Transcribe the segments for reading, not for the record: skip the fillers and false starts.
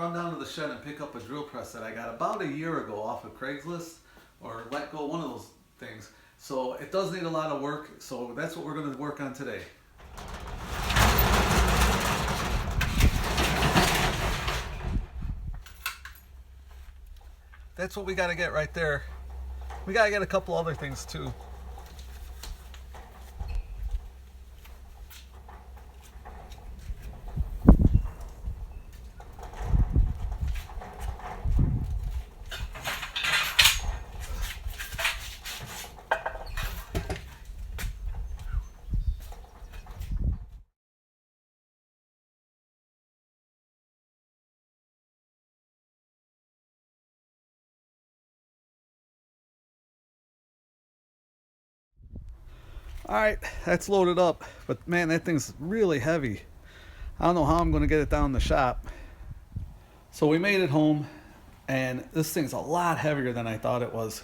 run down to the shed and pick up a drill press that I got about a year ago off of Craigslist or Let Go, one of those things. So it does need a lot of work, so that's what we're going to work on today. That's what we got to get right there. We got to get a couple other things too. All right, that's loaded up, but man, that thing's really heavy. I don't know how I'm going to get it down in the shop. So we made it home, and this thing's a lot heavier than I thought it was.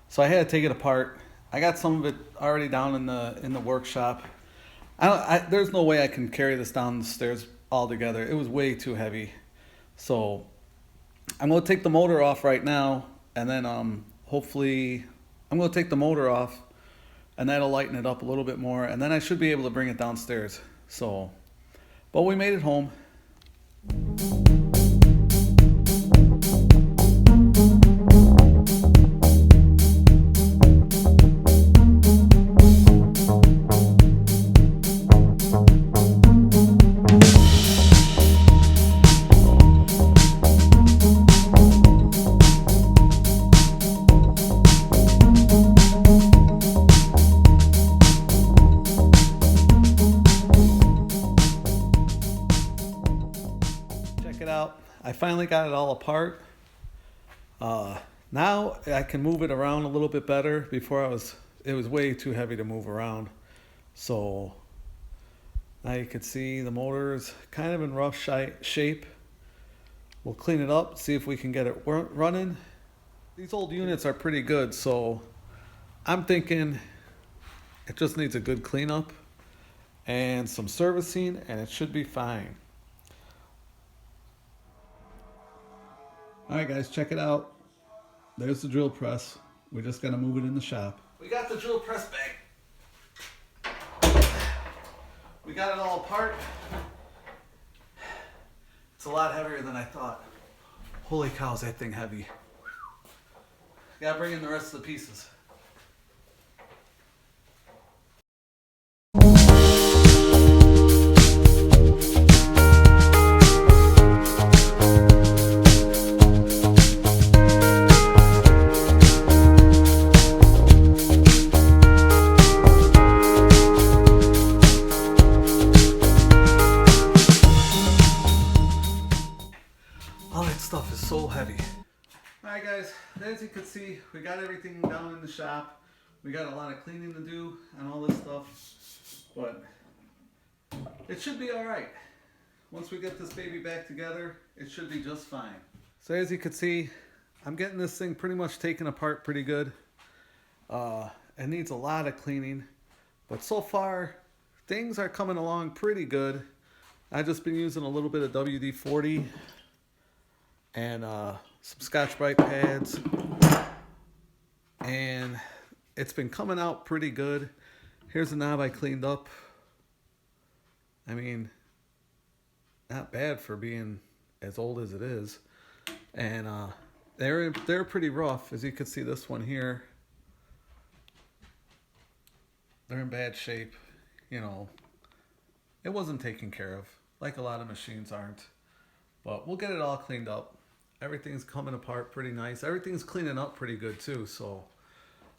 So I had to take it apart. I got some of it already down in the workshop. There's no way I can carry this down the stairs all together. It was way too heavy. So I'm going to take the motor off right now, and then hopefully I'm going to take the motor off, and that'll lighten it up a little bit more, and then I should be able to bring it downstairs. So, but we made it home. Out. I finally got it all apart. Now I can move it around a little bit better. Before it was way too heavy to move around. So now you can see the motor is kind of in rough shape. We'll clean it up, see if we can get it running. These old units are pretty good, so I'm thinking it just needs a good cleanup and some servicing, and it should be fine. Alright guys, check it out. There's the drill press. We just got to move it in the shop. We got the drill press back. We got it all apart. It's a lot heavier than I thought. Holy cow, is that thing heavy. Gotta bring in the rest of the pieces. Stuff is so heavy. Alright guys, as you can see, we got everything down in the shop. We got a lot of cleaning to do and all this stuff, but it should be alright. Once we get this baby back together, it should be just fine. So as you can see, I'm getting this thing pretty much taken apart pretty good. It needs a lot of cleaning, but so far things are coming along pretty good. I've just been using a little bit of WD-40 and some Scotch-Brite pads, and it's been coming out pretty good. Here's a knob I cleaned up. I mean, not bad for being as old as it is. And they're pretty rough. As you can see, this one here, they're in bad shape. You know, it wasn't taken care of, like a lot of machines aren't. But we'll get it all cleaned up. Everything's coming apart pretty nice. Everything's cleaning up pretty good too. So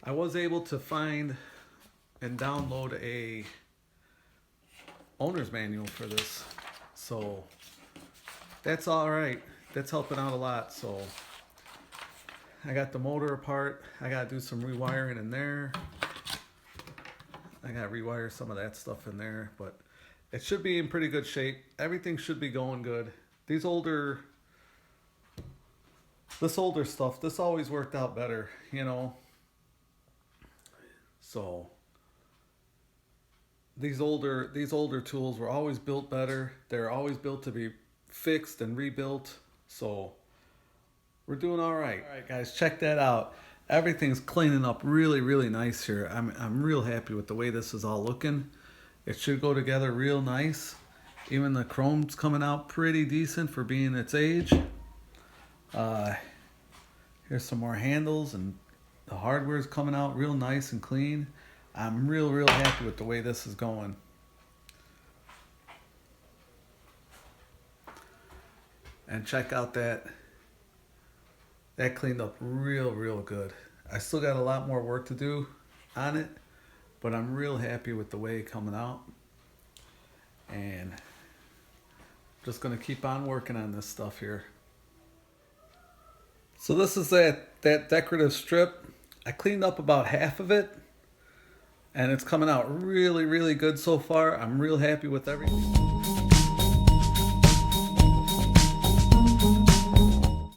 I was able to find and download a owner's manual for this. So that's all right. That's helping out a lot. So I got the motor apart. I got to do some rewiring in there. I got to rewire some of that stuff in there, but it should be in pretty good shape. Everything should be going good. This older stuff, this always worked out better, you know. So these older tools were always built better. They're always built to be fixed and rebuilt. So we're doing all right. All right, guys, check that out. Everything's cleaning up really, really nice here. I'm real happy with the way this is all looking. It should go together real nice. Even the chrome's coming out pretty decent for being its age. Here's some more handles, and the hardware's coming out real nice and clean. I'm real happy with the way this is going. And check out that cleaned up real good. I still got a lot more work to do on it, but I'm real happy with the way it's coming out. And just gonna keep on working on this stuff here. So this is that decorative strip. I cleaned up about half of it, and it's coming out really good so far. I'm real happy with everything.